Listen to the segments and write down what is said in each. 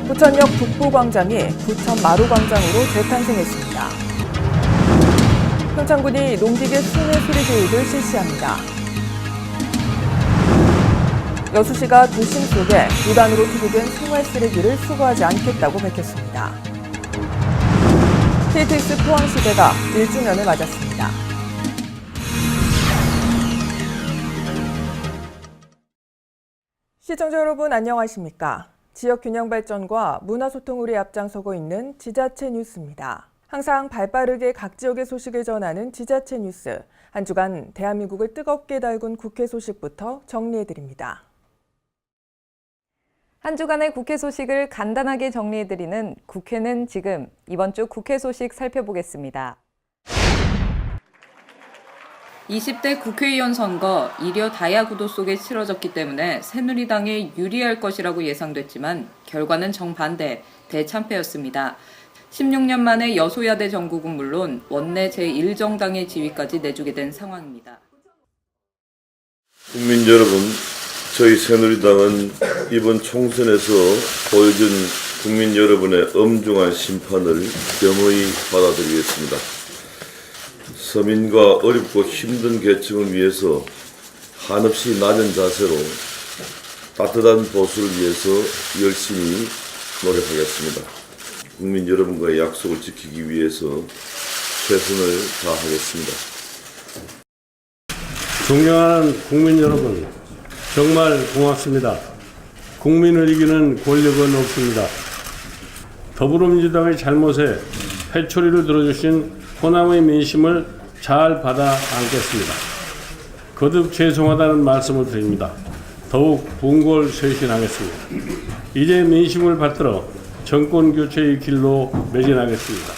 부천역 북부광장이 부천 마루광장으로 재탄생했습니다. 평창군이 농기계 수뇌 수리 교육을 실시합니다. 여수시가 도심 속에 무단으로 투기된 생활 쓰레기를 수거하지 않겠다고 밝혔습니다. KTX 포항시대가 1주년을 맞았습니다. 시청자 여러분 안녕하십니까? 지역 균형 발전과 문화 소통을 위해 앞장서고 있는 지자체 뉴스입니다. 항상 발빠르게 각 지역의 소식을 전하는 지자체 뉴스. 한 주간 대한민국을 뜨겁게 달군 국회 소식부터 정리해드립니다. 한 주간의 국회 소식을 간단하게 정리해드리는 국회는 지금, 이번 주 국회 소식 살펴보겠습니다. 20대 국회의원 선거 이려 다야구도 속에 치러졌기 때문에 새누리당에 유리할 것이라고 예상됐지만 결과는 정반대, 대참패였습니다. 16년 만에 여소야대 정국은 물론 원내 제1정당의 지위까지 내주게 된 상황입니다. 국민 여러분, 저희 새누리당은 이번 총선에서 보여준 국민 여러분의 엄중한 심판을 겸허히 받아들이겠습니다. 서민과 어렵고 힘든 계층을 위해서 한없이 낮은 자세로 따뜻한 보수를 위해서 열심히 노력하겠습니다. 국민 여러분과의 약속을 지키기 위해서 최선을 다하겠습니다. 존경하는 국민 여러분, 정말 고맙습니다. 국민을 이기는 권력은 없습니다. 더불어민주당의 잘못에 회초리를 들어주신 호남의 민심을 잘 받아 안겠습니다. 거듭 죄송하다는 말씀을 드립니다. 더욱 분골쇄신하겠습니다. 이제 민심을 받들어 정권 교체의 길로 매진하겠습니다.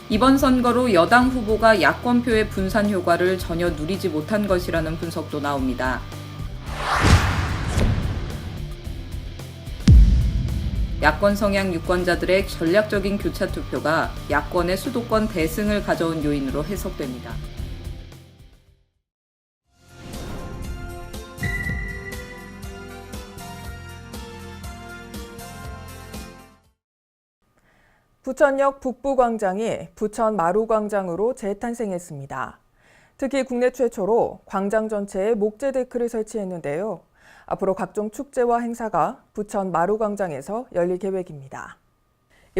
이번 선거로 여당 후보가 야권표의 분산 효과를 전혀 누리지 못한 것이라는 분석도 나옵니다. 야권 성향 유권자들의 전략적인 교차 투표가 야권의 수도권 대승을 가져온 요인으로 해석됩니다. 부천역 북부광장이 부천 마루광장으로 재탄생했습니다. 특히 국내 최초로 광장 전체에 목재 데크를 설치했는데요. 앞으로 각종 축제와 행사가 부천 마루광장에서 열릴 계획입니다.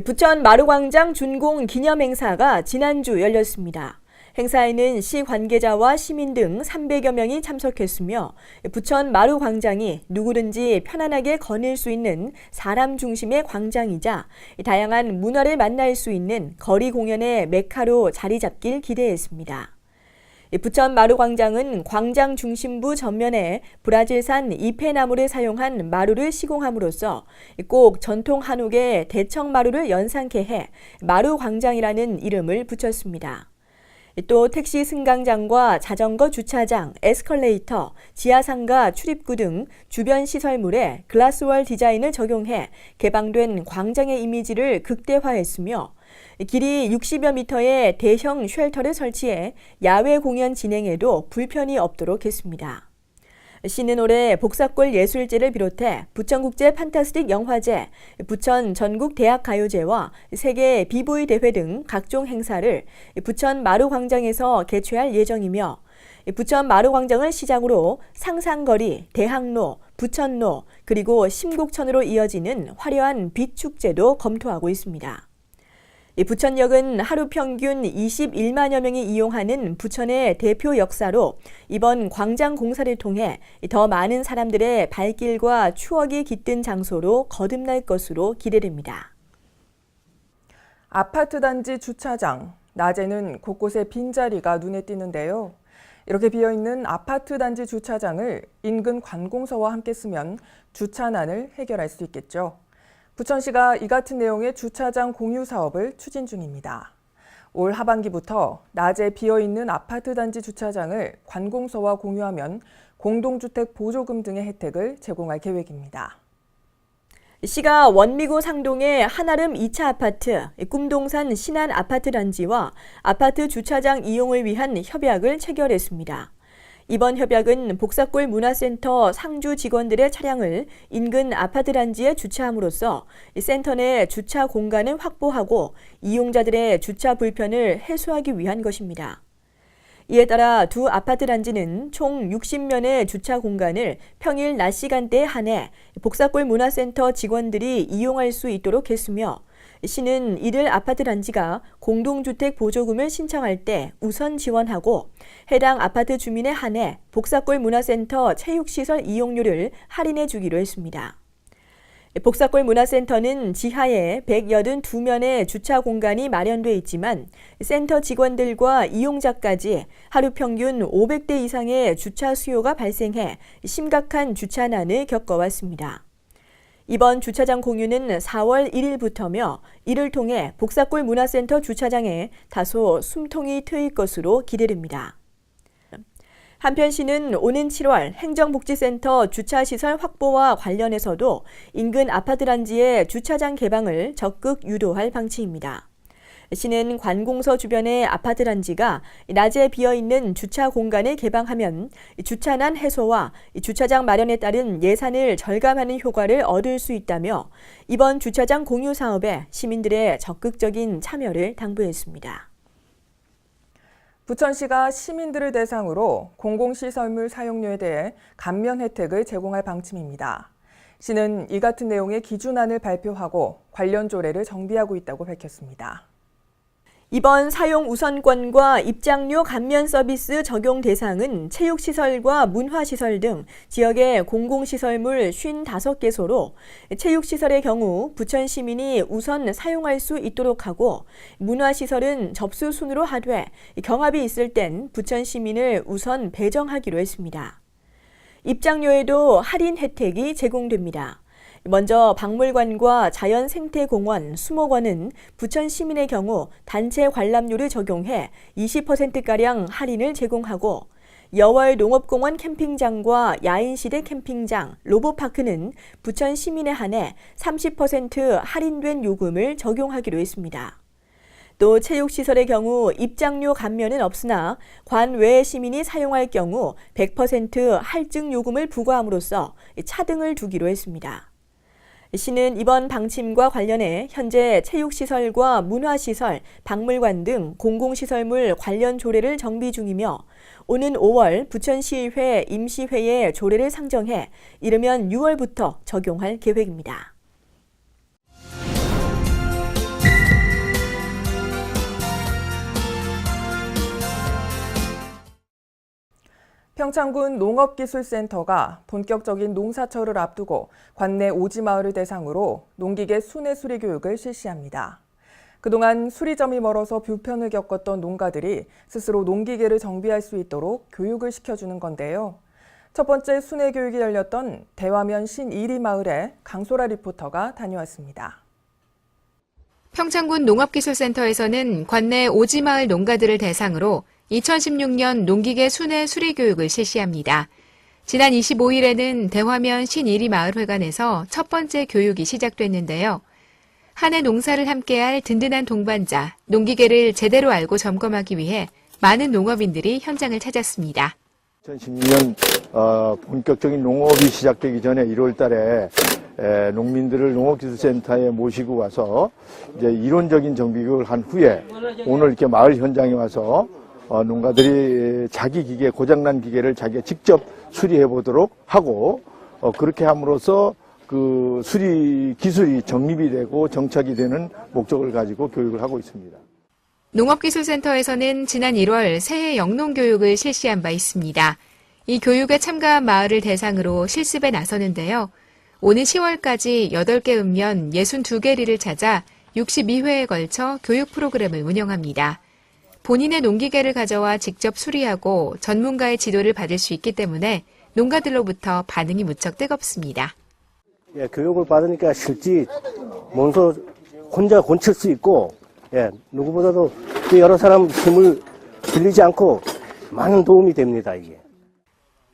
부천 마루광장 준공 기념 행사가 지난주 열렸습니다. 행사에는 시 관계자와 시민 등 300여 명이 참석했으며 부천 마루광장이 누구든지 편안하게 거닐 수 있는 사람 중심의 광장이자 다양한 문화를 만날 수 있는 거리 공연의 메카로 자리 잡길 기대했습니다. 부천 마루광장은 광장 중심부 전면에 브라질산 이페나무를 사용한 마루를 시공함으로써 꼭 전통 한옥의 대청마루를 연상케 해 마루광장이라는 이름을 붙였습니다. 또 택시 승강장과 자전거 주차장, 에스컬레이터, 지하상가 출입구 등 주변 시설물에 글라스월 디자인을 적용해 개방된 광장의 이미지를 극대화했으며 길이 60여 미터의 대형 쉘터를 설치해 야외 공연 진행에도 불편이 없도록 했습니다. 시는 올해 복사골 예술제를 비롯해 부천국제 판타스틱 영화제, 부천 전국 대학가요제와 세계 비보이 대회 등 각종 행사를 부천 마루광장에서 개최할 예정이며 부천 마루광장을 시작으로 상상거리, 대학로, 부천로, 그리고 심곡천으로 이어지는 화려한 빛축제도 검토하고 있습니다. 부천역은 하루 평균 21만여 명이 이용하는 부천의 대표 역사로 이번 광장 공사를 통해 더 많은 사람들의 발길과 추억이 깃든 장소로 거듭날 것으로 기대됩니다. 아파트 단지 주차장, 낮에는 곳곳에 빈자리가 눈에 띄는데요. 이렇게 비어있는 아파트 단지 주차장을 인근 관공서와 함께 쓰면 주차난을 해결할 수 있겠죠. 부천시가 이 같은 내용의 주차장 공유 사업을 추진 중입니다. 올 하반기부터 낮에 비어있는 아파트 단지 주차장을 관공서와 공유하면 공동주택 보조금 등의 혜택을 제공할 계획입니다. 시가 원미구 상동의 한아름 2차 아파트, 꿈동산 신안 아파트 단지와 아파트 주차장 이용을 위한 협약을 체결했습니다. 이번 협약은 복사골 문화센터 상주 직원들의 차량을 인근 아파트 단지에 주차함으로써 센터 내 주차 공간을 확보하고 이용자들의 주차 불편을 해소하기 위한 것입니다. 이에 따라 두 아파트 단지는 총 60면의 주차 공간을 평일 낮 시간대에 한해 복사골 문화센터 직원들이 이용할 수 있도록 했으며 시는 이들 아파트 단지가 공동주택 보조금을 신청할 때 우선 지원하고 해당 아파트 주민에 한해 복사골 문화센터 체육시설 이용료를 할인해 주기로 했습니다. 복사골 문화센터는 지하에 182면의 주차 공간이 마련돼 있지만 센터 직원들과 이용자까지 하루 평균 500대 이상의 주차 수요가 발생해 심각한 주차난을 겪어왔습니다. 이번 주차장 공유는 4월 1일부터며 이를 통해 복사골 문화센터 주차장에 다소 숨통이 트일 것으로 기대됩니다. 한편 시는 오는 7월 행정복지센터 주차시설 확보와 관련해서도 인근 아파트 단지의 주차장 개방을 적극 유도할 방침입니다. 시는 관공서 주변의 아파트 단지가 낮에 비어있는 주차 공간을 개방하면 주차난 해소와 주차장 마련에 따른 예산을 절감하는 효과를 얻을 수 있다며 이번 주차장 공유 사업에 시민들의 적극적인 참여를 당부했습니다. 부천시가 시민들을 대상으로 공공시설물 사용료에 대해 감면 혜택을 제공할 방침입니다. 시는 이 같은 내용의 기준안을 발표하고 관련 조례를 정비하고 있다고 밝혔습니다. 이번 사용 우선권과 입장료 감면 서비스 적용 대상은 체육시설과 문화시설 등 지역의 공공시설물 55개소로 체육시설의 경우 부천 시민이 우선 사용할 수 있도록 하고 문화시설은 접수 순으로 하되 경합이 있을 땐 부천 시민을 우선 배정하기로 했습니다. 입장료에도 할인 혜택이 제공됩니다. 먼저 박물관과 자연생태공원, 수목원은 부천 시민의 경우 단체 관람료를 적용해 20%가량 할인을 제공하고 여월 농업공원 캠핑장과 야인시대 캠핑장, 로보파크는 부천 시민에 한해 30% 할인된 요금을 적용하기로 했습니다. 또 체육시설의 경우 입장료 감면은 없으나 관 외 시민이 사용할 경우 100% 할증 요금을 부과함으로써 차등을 두기로 했습니다. 시는 이번 방침과 관련해 현재 체육시설과 문화시설, 박물관 등 공공시설물 관련 조례를 정비 중이며 오는 5월 부천시의회 임시회에 조례를 상정해 이르면 6월부터 적용할 계획입니다. 평창군 농업기술센터가 본격적인 농사철을 앞두고 관내 오지마을을 대상으로 농기계 순회 수리 교육을 실시합니다. 그동안 수리점이 멀어서 불편을 겪었던 농가들이 스스로 농기계를 정비할 수 있도록 교육을 시켜주는 건데요. 첫 번째 순회 교육이 열렸던 대화면 신이리 마을에 강소라 리포터가 다녀왔습니다. 평창군 농업기술센터에서는 관내 오지마을 농가들을 대상으로 2016년 농기계 순회 수리 교육을 실시합니다. 지난 25일에는 대화면 신이리 마을회관에서 첫 번째 교육이 시작됐는데요. 한 해 농사를 함께할 든든한 동반자, 농기계를 제대로 알고 점검하기 위해 많은 농업인들이 현장을 찾았습니다. 2016년 본격적인 농업이 시작되기 전에 1월 달에 농민들을 농업기술센터에 모시고 와서 이제 이론적인 정비교육을 한 후에 오늘 이렇게 마을 현장에 와서 농가들이 자기 기계, 고장난 기계를 자기가 직접 수리해 보도록 하고 그렇게 함으로써 그 수리 기술이 정립이 되고 정착이 되는 목적을 가지고 교육을 하고 있습니다. 농업기술센터에서는 지난 1월 새해 영농교육을 실시한 바 있습니다. 이 교육에 참가한 마을을 대상으로 실습에 나서는데요. 오는 10월까지 8개 읍면 62개리를 찾아 62회에 걸쳐 교육 프로그램을 운영합니다. 본인의 농기계를 가져와 직접 수리하고 전문가의 지도를 받을 수 있기 때문에 농가들로부터 반응이 무척 뜨겁습니다. 교육을 받으니까 실제 몸소 혼자 고칠 수 있고 누구보다도 여러 사람 힘을 들리지 않고 많은 도움이 됩니다. 이게.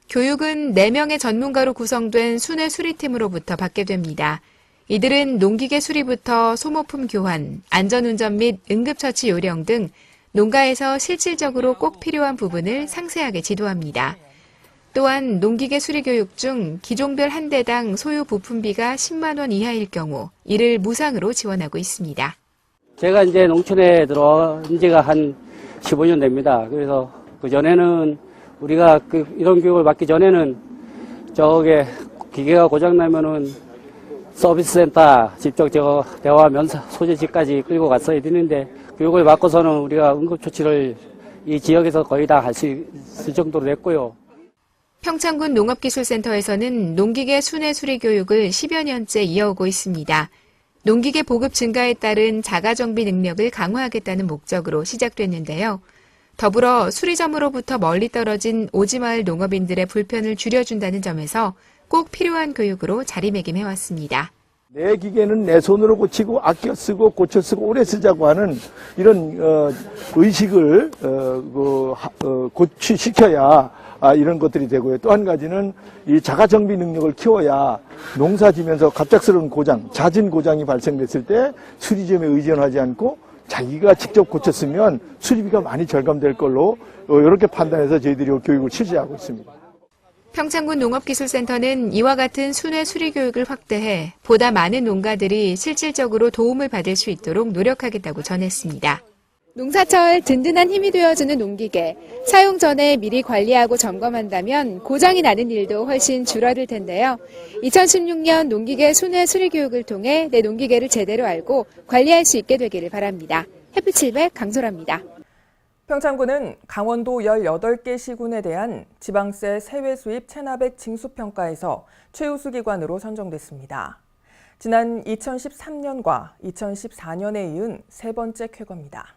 교육은 4명의 전문가로 구성된 순회 수리팀으로부터 받게 됩니다. 이들은 농기계 수리부터 소모품 교환, 안전운전 및 응급처치 요령 등 농가에서 실질적으로 꼭 필요한 부분을 상세하게 지도합니다. 또한 농기계 수리 교육 중 기종별 한 대당 소요 부품비가 10만 원 이하일 경우 이를 무상으로 지원하고 있습니다. 제가 이제 농촌에 들어온 지가 한 15년 됩니다. 그래서 그 전에는 우리가 이런 교육을 받기 전에는 저게 기계가 고장나면은 서비스 센터 직접 대화 면사 소재지까지 끌고 갔어야 되는데 교육을 받고서는 우리가 응급조치를 이 지역에서 거의 다 할 수 있을 정도로 됐고요. 평창군 농업기술센터에서는 농기계 순회 수리 교육을 10여 년째 이어오고 있습니다. 농기계 보급 증가에 따른 자가정비 능력을 강화하겠다는 목적으로 시작됐는데요. 더불어 수리점으로부터 멀리 떨어진 오지마을 농업인들의 불편을 줄여준다는 점에서 꼭 필요한 교육으로 자리매김해왔습니다. 내 기계는 내 손으로 고치고 아껴 쓰고 고쳐 쓰고 오래 쓰자고 하는 이런 의식을 고취시켜야 이런 것들이 되고요. 또 한 가지는 이 자가정비 능력을 키워야 농사 지면서 갑작스러운 고장, 잦은 고장이 발생됐을 때 수리점에 의존하지 않고 자기가 직접 고쳤으면 수리비가 많이 절감될 걸로 이렇게 판단해서 저희들이 교육을 실시하고 있습니다. 평창군 농업기술센터는 이와 같은 순회 수리 교육을 확대해 보다 많은 농가들이 실질적으로 도움을 받을 수 있도록 노력하겠다고 전했습니다. 농사철 든든한 힘이 되어주는 농기계, 사용 전에 미리 관리하고 점검한다면 고장이 나는 일도 훨씬 줄어들 텐데요. 2016년 농기계 순회 수리 교육을 통해 내 농기계를 제대로 알고 관리할 수 있게 되기를 바랍니다. 해피700 강소라입니다. 평창군은 강원도 18개 시군에 대한 지방세 세외 수입 체납액 징수평가에서 최우수 기관으로 선정됐습니다. 지난 2013년과 2014년에 이은 세 번째 쾌거입니다.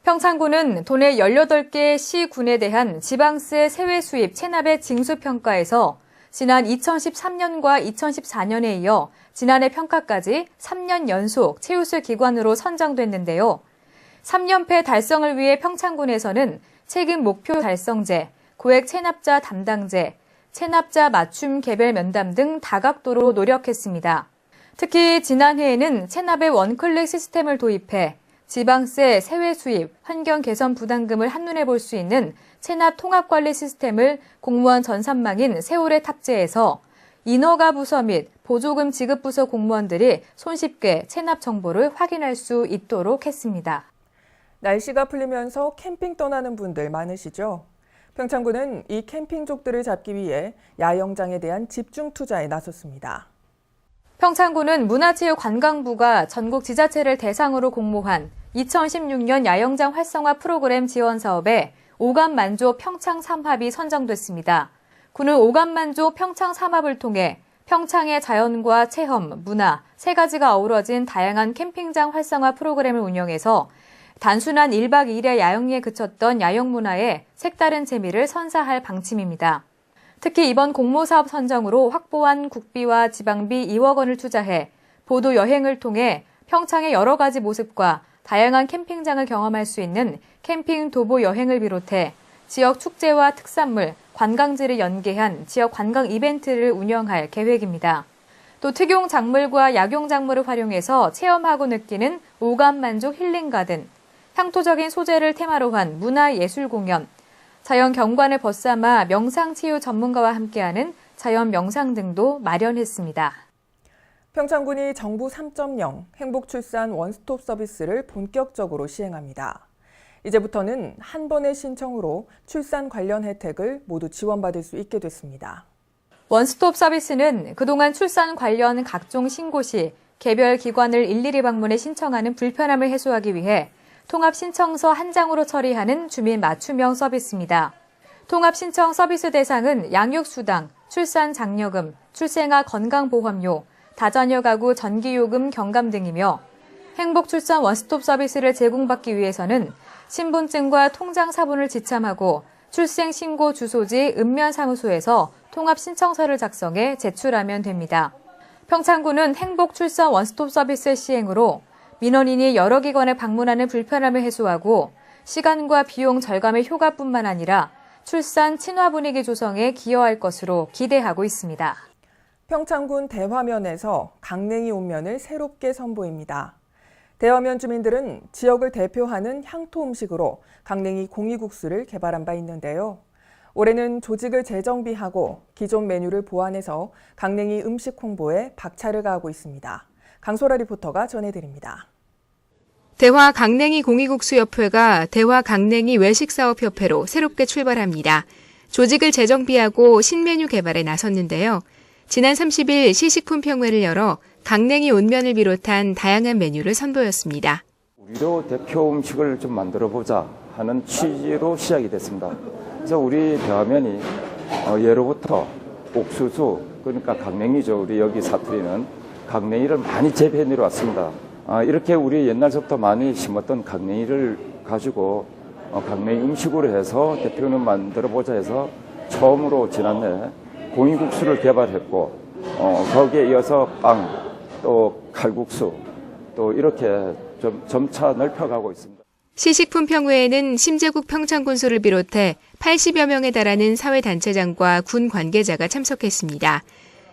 평창군은 도내 18개 시군에 대한 지방세 세외 수입 체납액 징수평가에서 지난 2013년과 2014년에 이어 지난해 평가까지 3년 연속 최우수 기관으로 선정됐는데요. 3연패 달성을 위해 평창군에서는 책임 목표 달성제, 고액 체납자 담당제, 체납자 맞춤 개별 면담 등 다각도로 노력했습니다. 특히 지난해에는 체납의 원클릭 시스템을 도입해 지방세, 세외 수입, 환경 개선 부담금을 한눈에 볼 수 있는 체납 통합관리 시스템을 공무원 전산망인 세월에 탑재해서 인허가 부서 및 보조금 지급 부서 공무원들이 손쉽게 체납 정보를 확인할 수 있도록 했습니다. 날씨가 풀리면서 캠핑 떠나는 분들 많으시죠? 평창군은 이 캠핑족들을 잡기 위해 야영장에 대한 집중 투자에 나섰습니다. 평창군은 문화체육관광부가 전국 지자체를 대상으로 공모한 2016년 야영장 활성화 프로그램 지원 사업에 오감만조 평창 삼합이 선정됐습니다. 군은 오감만조 평창 삼합을 통해 평창의 자연과 체험, 문화 세 가지가 어우러진 다양한 캠핑장 활성화 프로그램을 운영해서 단순한 1박 2일의 야영에 그쳤던 야영 문화에 색다른 재미를 선사할 방침입니다. 특히 이번 공모사업 선정으로 확보한 국비와 지방비 2억 원을 투자해 보도 여행을 통해 평창의 여러 가지 모습과 다양한 캠핑장을 경험할 수 있는 캠핑 도보 여행을 비롯해 지역 축제와 특산물, 관광지를 연계한 지역 관광 이벤트를 운영할 계획입니다. 또 특용 작물과 약용 작물을 활용해서 체험하고 느끼는 오감만족 힐링가든, 향토적인 소재를 테마로 한 문화예술 공연, 자연 경관을 벗삼아 명상치유 전문가와 함께하는 자연 명상 등도 마련했습니다. 평창군이 정부 3.0 행복출산 원스톱 서비스를 본격적으로 시행합니다. 이제부터는 한 번의 신청으로 출산 관련 혜택을 모두 지원받을 수 있게 됐습니다. 원스톱 서비스는 그동안 출산 관련 각종 신고 시 개별 기관을 일일이 방문해 신청하는 불편함을 해소하기 위해 통합신청서 한 장으로 처리하는 주민 맞춤형 서비스입니다. 통합신청 서비스 대상은 양육수당, 출산장려금, 출생아 건강보험료, 다자녀 가구 전기요금 경감 등이며 행복출산 원스톱 서비스를 제공받기 위해서는 신분증과 통장 사본을 지참하고 출생신고 주소지 읍면사무소에서 통합신청서를 작성해 제출하면 됩니다. 평창군은 행복출산 원스톱 서비스 시행으로 민원인이 여러 기관에 방문하는 불편함을 해소하고 시간과 비용 절감의 효과뿐만 아니라 출산 친화 분위기 조성에 기여할 것으로 기대하고 있습니다. 평창군 대화면에서 강냉이 온면을 새롭게 선보입니다. 대화면 주민들은 지역을 대표하는 향토 음식으로 강냉이 공이국수를 개발한 바 있는데요. 올해는 조직을 재정비하고 기존 메뉴를 보완해서 강냉이 음식 홍보에 박차를 가하고 있습니다. 강소라 리포터가 전해드립니다. 대화 강냉이 공이국수협회가 대화 강냉이 외식사업협회로 새롭게 출발합니다. 조직을 재정비하고 신메뉴 개발에 나섰는데요. 지난 30일 시식품평회를 열어 강냉이 온면을 비롯한 다양한 메뉴를 선보였습니다. 우리도 대표 음식을 좀 만들어보자 하는 취지로 시작이 됐습니다. 그래서 우리 대화면이 예로부터 옥수수, 그러니까 강냉이죠. 우리 여기 사투리는 강냉이를 많이 재배해 내려왔습니다. 이렇게 우리 옛날부터 많이 심었던 강냉이를 가지고 강냉이 음식으로 해서 대표는 만들어보자 해서 처음으로 지난해 공이국수를 개발했고 거기에 이어서 빵, 또 칼국수, 또 이렇게 좀 점차 넓혀가고 있습니다. 시식품평회에는 심재국 평창군수를 비롯해 80여 명에 달하는 사회단체장과 군 관계자가 참석했습니다.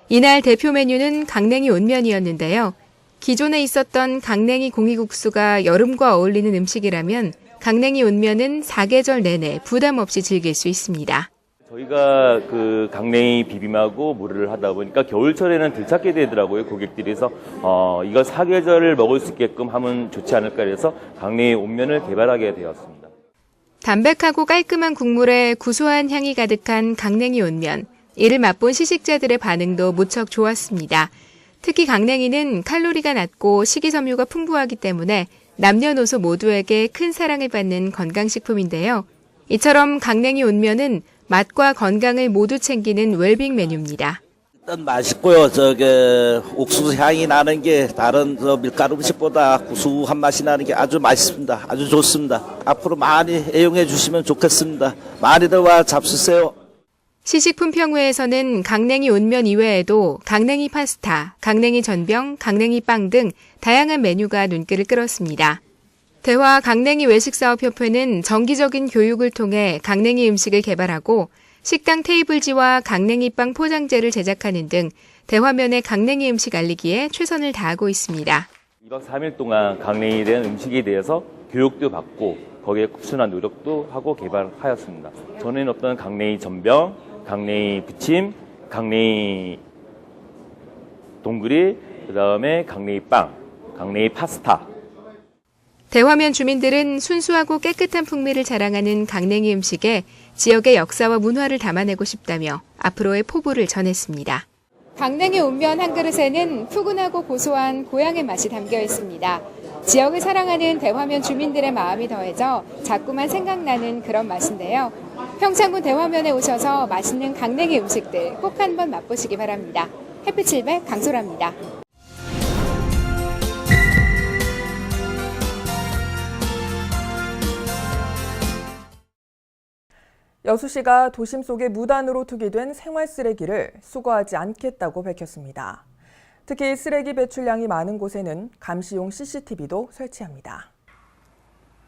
이날 대표 메뉴는 강냉이 온면이었는데요. 기존에 있었던 강냉이 공이국수가 여름과 어울리는 음식이라면 강냉이 온면은 사계절 내내 부담 없이 즐길 수 있습니다. 저희가 그 강냉이 비빔하고 물을 하다 보니까 겨울철에는 덜 찾게 되더라고요. 고객들이서 이걸 사계절을 먹을 수 있게끔 하면 좋지 않을까 해서 강냉이 온면을 개발하게 되었습니다. 담백하고 깔끔한 국물에 구수한 향이 가득한 강냉이 온면. 이를 맛본 시식자들의 반응도 무척 좋았습니다. 특히 강냉이는 칼로리가 낮고 식이섬유가 풍부하기 때문에 남녀노소 모두에게 큰 사랑을 받는 건강식품인데요. 이처럼 강냉이 온면은 맛과 건강을 모두 챙기는 웰빙 메뉴입니다. 일단 맛있고요. 옥수수 향이 나는 게 다른 밀가루 음식보다 구수한 맛이 나는 게 아주 맛있습니다. 아주 좋습니다. 앞으로 많이 애용해 주시면 좋겠습니다. 많이들 와 잡수세요. 시식품평회에서는 강냉이 온면 이외에도 강냉이 파스타, 강냉이 전병, 강냉이 빵 등 다양한 메뉴가 눈길을 끌었습니다. 대화 강냉이 외식사업협회는 정기적인 교육을 통해 강냉이 음식을 개발하고 식당 테이블지와 강냉이 빵 포장재를 제작하는 등 대화면의 강냉이 음식 알리기에 최선을 다하고 있습니다. 2박 3일 동안 강냉이에 대한 음식에 대해서 교육도 받고 거기에 꾸준한 노력도 하고 개발하였습니다. 전에는 없던 강냉이 전병, 강냉이 부침, 강냉이 동그리, 그다음에 강냉이 빵, 강냉이 파스타. 대화면 주민들은 순수하고 깨끗한 풍미를 자랑하는 강냉이 음식에 지역의 역사와 문화를 담아내고 싶다며 앞으로의 포부를 전했습니다. 강냉이 온면 한 그릇에는 푸근하고 고소한 고향의 맛이 담겨 있습니다. 지역을 사랑하는 대화면 주민들의 마음이 더해져 자꾸만 생각나는 그런 맛인데요. 평창군 대화면에 오셔서 맛있는 강냉이 음식들 꼭 한번 맛보시기 바랍니다. 햇빛 700 강소라입니다. 여수시가 도심 속에 무단으로 투기된 생활 쓰레기를 수거하지 않겠다고 밝혔습니다. 특히 쓰레기 배출량이 많은 곳에는 감시용 CCTV도 설치합니다.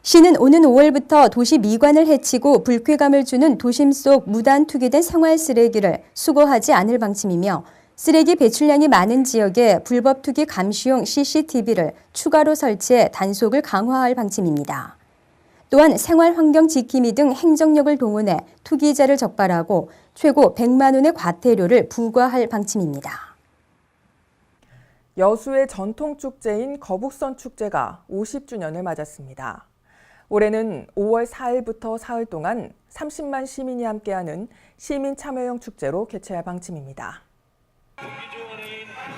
시는 오는 5월부터 도시 미관을 해치고 불쾌감을 주는 도심 속 무단 투기된 생활 쓰레기를 수거하지 않을 방침이며 쓰레기 배출량이 많은 지역에 불법 투기 감시용 CCTV를 추가로 설치해 단속을 강화할 방침입니다. 또한 생활환경 지킴이 등 행정력을 동원해 투기자를 적발하고 최고 100만 원의 과태료를 부과할 방침입니다. 여수의 전통축제인 거북선 축제가 50주년을 맞았습니다. 올해는 5월 4일부터 사흘 동안 30만 시민이 함께하는 시민 참여형 축제로 개최할 방침입니다.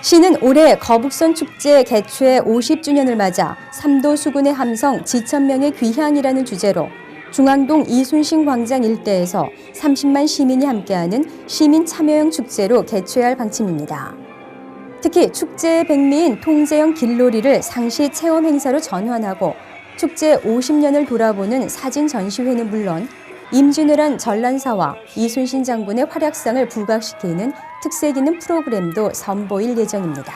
시는 올해 거북선 축제 개최 50주년을 맞아 삼도 수군의 함성 지천명의 귀향이라는 주제로 중앙동 이순신 광장 일대에서 30만 시민이 함께하는 시민 참여형 축제로 개최할 방침입니다. 특히 축제의 백미인 통제형 길놀이를 상시 체험 행사로 전환하고 축제 50년을 돌아보는 사진 전시회는 물론 임진왜란 전란사와 이순신 장군의 활약상을 부각시키는 특색 있는 프로그램도 선보일 예정입니다.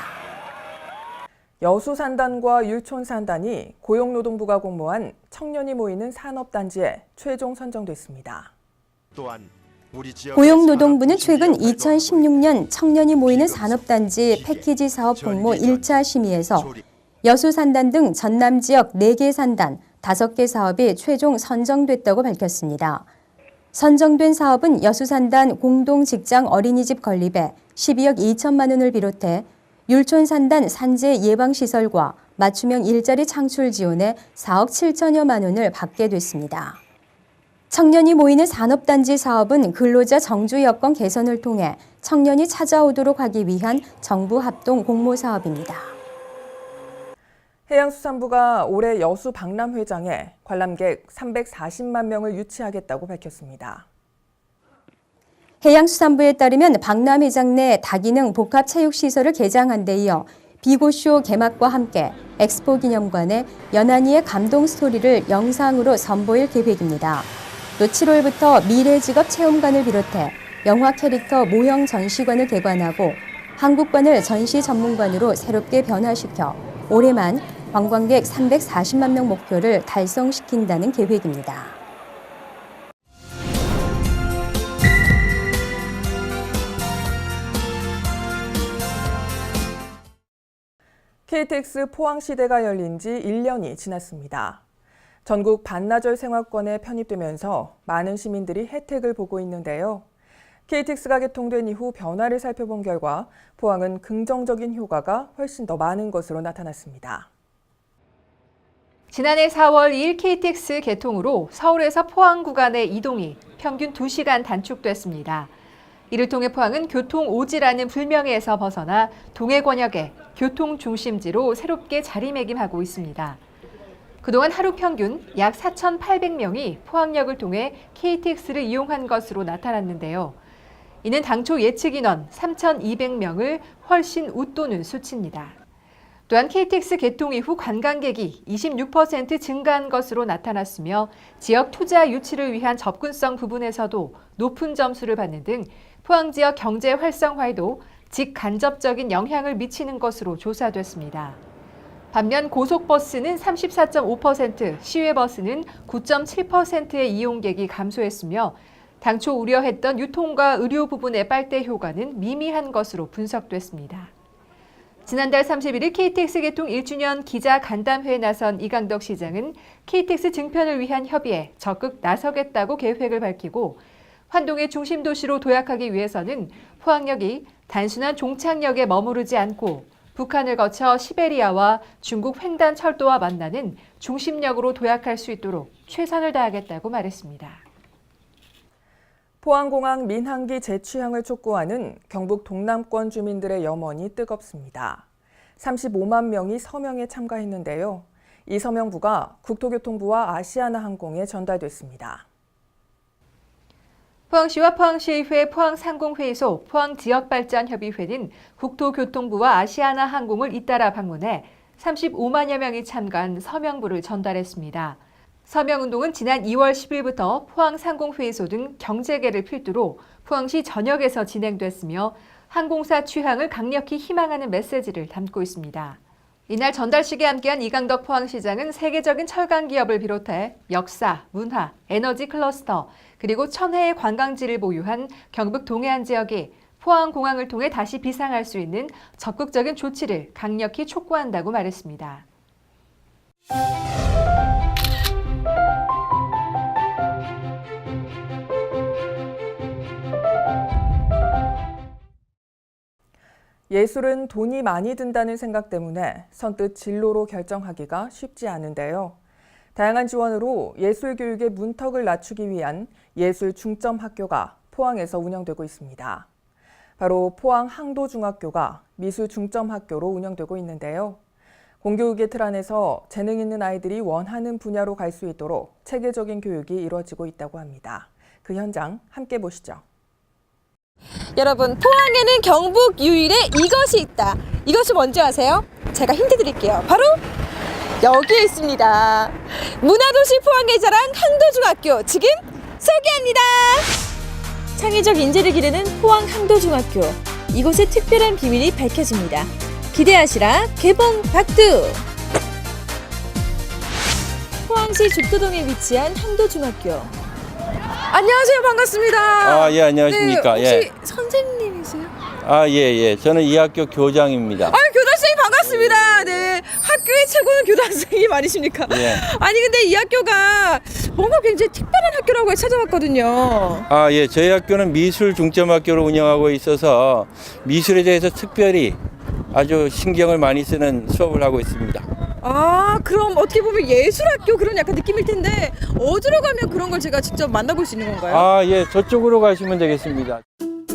여수산단과 율촌산단이 고용노동부가 공모한 청년이 모이는 산업단지에 최종 선정됐습니다. 고용노동부는 최근 2016년 청년이 모이는 산업단지 패키지 사업 공모 1차 심의에서 여수산단 등 전남 지역 4개 산단, 5개 사업이 최종 선정됐다고 밝혔습니다. 선정된 사업은 여수산단 공동직장 어린이집 건립에 12억 2천만 원을 비롯해 율촌산단 산재 예방시설과 맞춤형 일자리 창출 지원에 4억 7천여만 원을 받게 됐습니다. 청년이 모이는 산업단지 사업은 근로자 정주 여건 개선을 통해 청년이 찾아오도록 하기 위한 정부 합동 공모사업입니다. 해양수산부가 올해 여수 박람회장에 관람객 340만 명을 유치하겠다고 밝혔습니다. 해양수산부에 따르면 박람회장 내 다기능 복합체육시설을 개장한 데 이어 비고쇼 개막과 함께 엑스포 기념관에 연한이의 감동 스토리를 영상으로 선보일 계획입니다. 또 7월부터 미래직업 체험관을 비롯해 영화 캐릭터 모형 전시관을 개관하고 한국관을 전시 전문관으로 새롭게 변화시켜 올해만 관광객 340만 명 목표를 달성시킨다는 계획입니다. KTX 포항시대가 열린 지 1년이 지났습니다. 전국 반나절 생활권에 편입되면서 많은 시민들이 혜택을 보고 있는데요. KTX가 개통된 이후 변화를 살펴본 결과 포항은 긍정적인 효과가 훨씬 더 많은 것으로 나타났습니다. 지난해 4월 2일 KTX 개통으로 서울에서 포항 구간의 이동이 평균 2시간 단축됐습니다. 이를 통해 포항은 교통 오지라는 불명예에서 벗어나 동해 권역의 교통 중심지로 새롭게 자리매김하고 있습니다. 그동안 하루 평균 약 4,800명이 포항역을 통해 KTX를 이용한 것으로 나타났는데요. 이는 당초 예측 인원 3,200명을 훨씬 웃도는 수치입니다. 또한 KTX 개통 이후 관광객이 26% 증가한 것으로 나타났으며 지역 투자 유치를 위한 접근성 부분에서도 높은 점수를 받는 등 포항 지역 경제 활성화에도 직간접적인 영향을 미치는 것으로 조사됐습니다. 반면 고속버스는 34.5%, 시외버스는 9.7%의 이용객이 감소했으며 당초 우려했던 유통과 의료 부분의 빨대 효과는 미미한 것으로 분석됐습니다. 지난달 31일 KTX 개통 1주년 기자 간담회에 나선 이강덕 시장은 KTX 증편을 위한 협의에 적극 나서겠다고 계획을 밝히고 환동의 중심 도시로 도약하기 위해서는 포항역이 단순한 종착역에 머무르지 않고 북한을 거쳐 시베리아와 중국 횡단 철도와 만나는 중심역으로 도약할 수 있도록 최선을 다하겠다고 말했습니다. 포항공항 민항기 재취항을 촉구하는 경북 동남권 주민들의 염원이 뜨겁습니다. 35만 명이 서명에 참가했는데요. 이 서명부가 국토교통부와 아시아나항공에 전달됐습니다. 포항시와 포항시의회 포항상공회의소 포항지역발전협의회는 국토교통부와 아시아나항공을 잇따라 방문해 35만여 명이 참가한 서명부를 전달했습니다. 서명운동은 지난 2월 10일부터 포항상공회의소 등 경제계를 필두로 포항시 전역에서 진행됐으며 항공사 취항을 강력히 희망하는 메시지를 담고 있습니다. 이날 전달식에 함께한 이강덕 포항시장은 세계적인 철강 기업을 비롯해 역사, 문화, 에너지 클러스터, 그리고 천혜의 관광지를 보유한 경북 동해안 지역이 포항공항을 통해 다시 비상할 수 있는 적극적인 조치를 강력히 촉구한다고 말했습니다. 예술은 돈이 많이 든다는 생각 때문에 선뜻 진로로 결정하기가 쉽지 않은데요. 다양한 지원으로 예술 교육의 문턱을 낮추기 위한 예술 중점 학교가 포항에서 운영되고 있습니다. 바로 포항 항도중학교가 미술 중점 학교로 운영되고 있는데요. 공교육의 틀 안에서 재능 있는 아이들이 원하는 분야로 갈 수 있도록 체계적인 교육이 이루어지고 있다고 합니다. 그 현장 함께 보시죠. 여러분, 포항에는 경북 유일의 이것이 있다. 이것이 뭔지 아세요? 제가 힌트 드릴게요. 바로 여기에 있습니다. 문화도시 포항의 자랑 항도중학교 지금 소개합니다. 창의적 인재를 기르는 포항 항도중학교. 이곳의 특별한 비밀이 밝혀집니다. 기대하시라 개봉 박두. 포항시 죽도동에 위치한 항도중학교. 안녕하세요. 반갑습니다. 예, 안녕하십니까. 네, 혹시 예. 선생님이세요? 예. 저는 이 학교 교장입니다. 교장선생님 반갑습니다. 네. 학교의 최고는 교장선생님 아니십니까? 예. 아니, 근데 이 학교가 뭔가 굉장히 특별한 학교라고 찾아왔거든요. 아, 예. 저희 학교는 미술 중점학교로 운영하고 있어서 미술에 대해서 특별히 아주 신경을 많이 쓰는 수업을 하고 있습니다. 아, 그럼 어떻게 보면 예술학교 그런 약간 느낌일 텐데 어디로 가면 그런 걸 제가 직접 만나볼 수 있는 건가요? 아, 예. 저쪽으로 가시면 되겠습니다.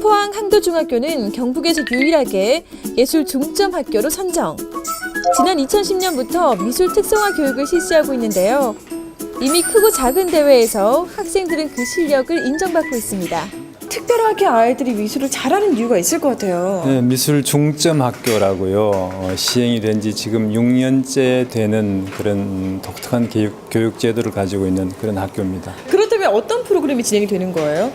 포항 항도중학교는 경북에서 유일하게 예술 중점 학교로 선정. 지난 2010년부터 미술 특성화 교육을 실시하고 있는데요. 이미 크고 작은 대회에서 학생들은 그 실력을 인정받고 있습니다. 특별하게 아이들이 미술을 잘하는 이유가 있을 것 같아요. 네, 미술 중점 학교라고요. 시행이 된 지 지금 6년째 되는 그런 독특한 교육 제도를 가지고 있는 그런 학교입니다. 그렇다면 어떤 프로그램이 진행이 되는 거예요?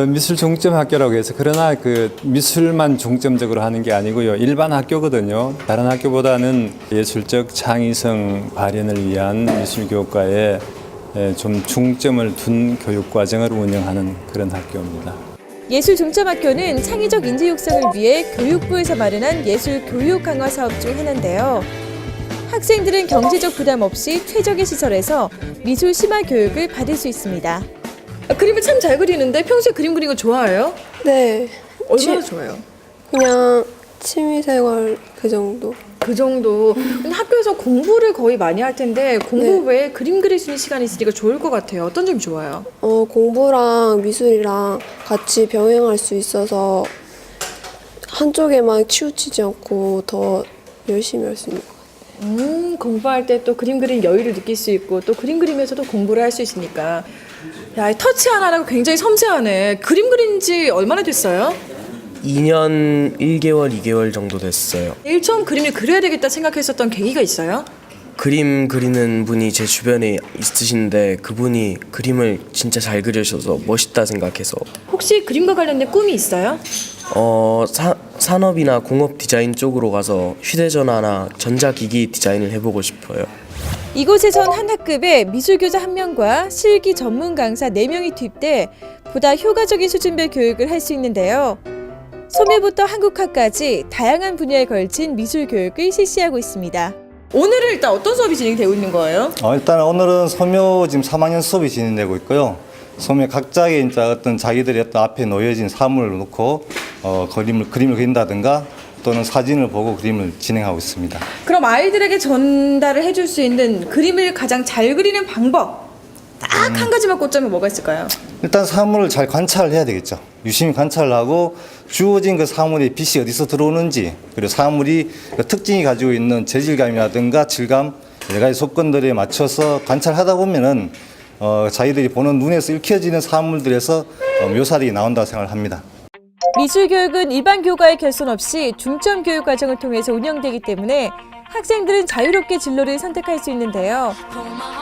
미술 중점 학교라고 해서 그러나 그 미술만 중점적으로 하는 게 아니고요. 일반 학교거든요. 다른 학교보다는 예술적 창의성 발현을 위한 미술 교육과에 좀 중점을 둔 교육 과정을 운영하는 그런 학교입니다. 예술 중점학교는 창의적 인재 육성을 위해 교육부에서 마련한 예술 교육 강화 사업 중 하나인데요. 학생들은 경제적 부담 없이 최적의 시설에서 미술 심화 교육을 받을 수 있습니다. 그림을 참 잘 그리는데 평소에 그림 그리는 거 좋아해요? 네. 얼마나 좋아해요? 그냥 취미생활 그 정도. 그 정도. 학교에서 공부를 거의 많이 할 텐데 공부 외에 그림 그릴 수 있는 시간이 있으니까 좋을 것 같아요. 어떤 점이 좋아요? 공부랑 미술이랑 같이 병행할 수 있어서 한쪽에만 치우치지 않고 더 열심히 할 수 있는 것 같아요. 공부할 때 또 그림 그리는 여유를 느낄 수 있고 또 그림 그리면서도 공부를 할 수 있으니까. 야, 이 터치 하나가 굉장히 섬세하네. 그림 그린 지 얼마나 됐어요? 2년 1개월, 2개월 정도 됐어요. 제일 처음 그림을 그려야 되겠다 생각했었던 계기가 있어요? 그림 그리는 분이 제 주변에 있으신데 그분이 그림을 진짜 잘 그리셔서 멋있다 생각해서. 혹시 그림과 관련된 꿈이 있어요? 산업이나 공업 디자인 쪽으로 가서 휴대전화나 전자기기 디자인을 해보고 싶어요. 이곳에선 한 학급에 미술교사 1명과 실기 전문 강사 4명이 투입돼 보다 효과적인 수준별 교육을 할 수 있는데요. 소묘부터 한국화까지 다양한 분야에 걸친 미술 교육을 실시하고 있습니다. 오늘은 일단 어떤 수업이 진행되고 있는 거예요? 일단 오늘은 소묘 지금 3학년 수업이 진행되고 있고요. 소묘 각자의 이제 어떤 자기들의 어떤 앞에 놓여진 사물을 놓고 그림을 그린다든가 또는 사진을 보고 그림을 진행하고 있습니다. 그럼 아이들에게 전달을 해줄 수 있는 그림을 가장 잘 그리는 방법 딱 한 가지만 꽂자면 뭐가 있을까요? 일단 사물을 잘 관찰을 해야 되겠죠. 유심히 관찰을 하고 주어진 그 사물의 빛이 어디서 들어오는지 그리고 사물이 그 특징이 가지고 있는 재질감이라든가 질감 여러 가지 조건들에 맞춰서 관찰하다 보면은 자기들이 보는 눈에서 읽혀지는 사물들에서 묘사들이 나온다고 생각을 합니다. 미술교육은 일반 교과의 결손 없이 중점 교육 과정을 통해서 운영되기 때문에 학생들은 자유롭게 진로를 선택할 수 있는데요.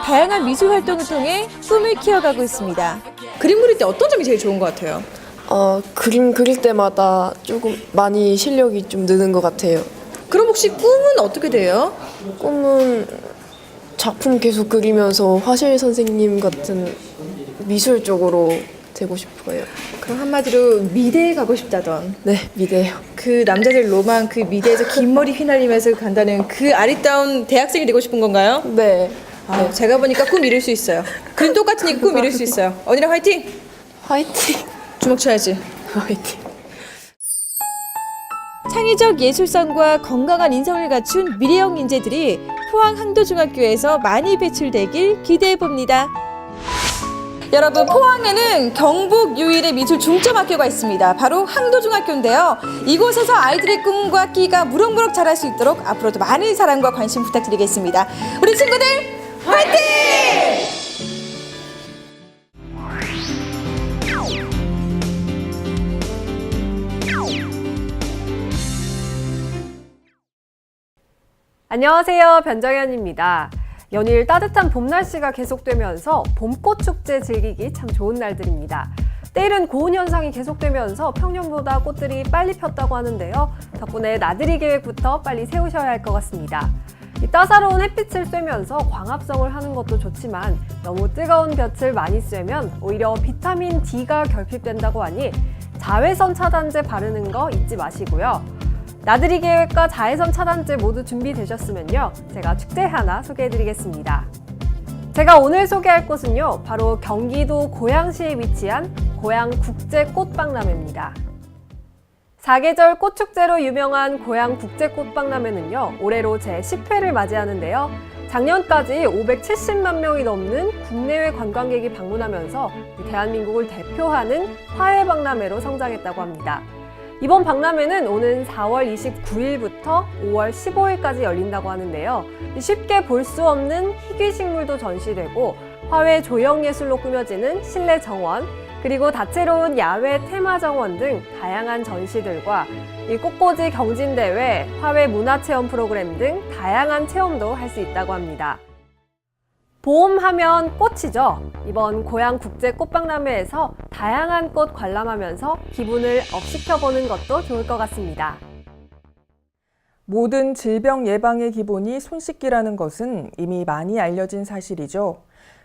다양한 미술 활동을 통해 꿈을 키워가고 있습니다. 그림 그릴 때 어떤 점이 제일 좋은 것 같아요? 그림 그릴 때마다 조금 많이 실력이 좀 느는 것 같아요. 그럼 혹시 꿈은 어떻게 돼요? 꿈은 작품 계속 그리면서 화실 선생님 같은 미술 쪽으로 되고 싶어요. 그럼 한마디로 미대에 가고 싶다던. 네, 미대요. 그 남자들 로망, 그 미대에서 긴 머리 휘날리면서 간다는 그 아리따운 대학생이 되고 싶은 건가요? 네. 네. 제가 보니까 꿈 이룰 수 있어요. 그림 똑같으니까 꿈 이룰 수 있어요. 언니랑 화이팅! 화이팅! 주먹 쳐야지. 화이팅! 창의적 예술성과 건강한 인성을 갖춘 미래형 인재들이 포항 항도중학교에서 많이 배출되길 기대해봅니다. 여러분, 포항에는 경북 유일의 미술 중점학교가 있습니다. 바로 항도중학교인데요. 이곳에서 아이들의 꿈과 끼가 무럭무럭 자랄 수 있도록 앞으로도 많은 사랑과 관심 부탁드리겠습니다. 우리 친구들 화이팅! 안녕하세요. 변정현입니다. 연일 따뜻한 봄 날씨가 계속되면서 봄꽃 축제 즐기기 참 좋은 날들입니다. 때이른 고온 현상이 계속되면서 평년보다 꽃들이 빨리 폈다고 하는데요. 덕분에 나들이 계획부터 빨리 세우셔야 할 것 같습니다. 이 따사로운 햇빛을 쐬면서 광합성을 하는 것도 좋지만 너무 뜨거운 볕을 많이 쐬면 오히려 비타민 D가 결핍된다고 하니 자외선 차단제 바르는 거 잊지 마시고요. 나들이 계획과 자외선 차단제 모두 준비되셨으면요. 제가 축제 하나 소개해드리겠습니다. 제가 오늘 소개할 곳은요, 바로 경기도 고양시에 위치한 고양국제꽃박람회입니다. 사계절 꽃축제로 유명한 고양국제꽃박람회는요, 올해로 제10회를 맞이하는데요. 작년까지 570만 명이 넘는 국내외 관광객이 방문하면서 대한민국을 대표하는 화훼박람회로 성장했다고 합니다. 이번 박람회는 오는 4월 29일부터 5월 15일까지 열린다고 하는데요. 쉽게 볼 수 없는 희귀식물도 전시되고 화훼 조형예술로 꾸며지는 실내 정원, 그리고 다채로운 야외 테마 정원 등 다양한 전시들과 이 꽃꽂이 경진대회, 화훼 문화체험 프로그램 등 다양한 체험도 할 수 있다고 합니다. 봄하면 꽃이죠. 이번 고양국제꽃박람회에서 다양한 꽃 관람하면서 기분을 업시켜보는 것도 좋을 것 같습니다. 모든 질병 예방의 기본이 손 씻기라는 것은 이미 많이 알려진 사실이죠.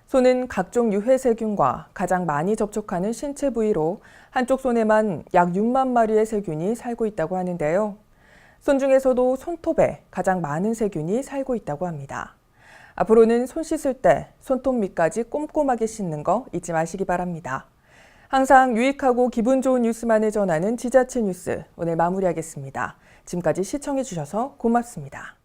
손은 각종 유해세균과 가장 많이 접촉하는 신체 부위로 한쪽 손에만 약 6만 마리의 세균이 살고 있다고 하는데요. 손 중에서도 손톱에 가장 많은 세균이 살고 있다고 합니다. 앞으로는 손 씻을 때 손톱 밑까지 꼼꼼하게 씻는 거 잊지 마시기 바랍니다. 항상 유익하고 기분 좋은 뉴스만을 전하는 지자체 뉴스, 오늘 마무리하겠습니다. 지금까지 시청해 주셔서 고맙습니다.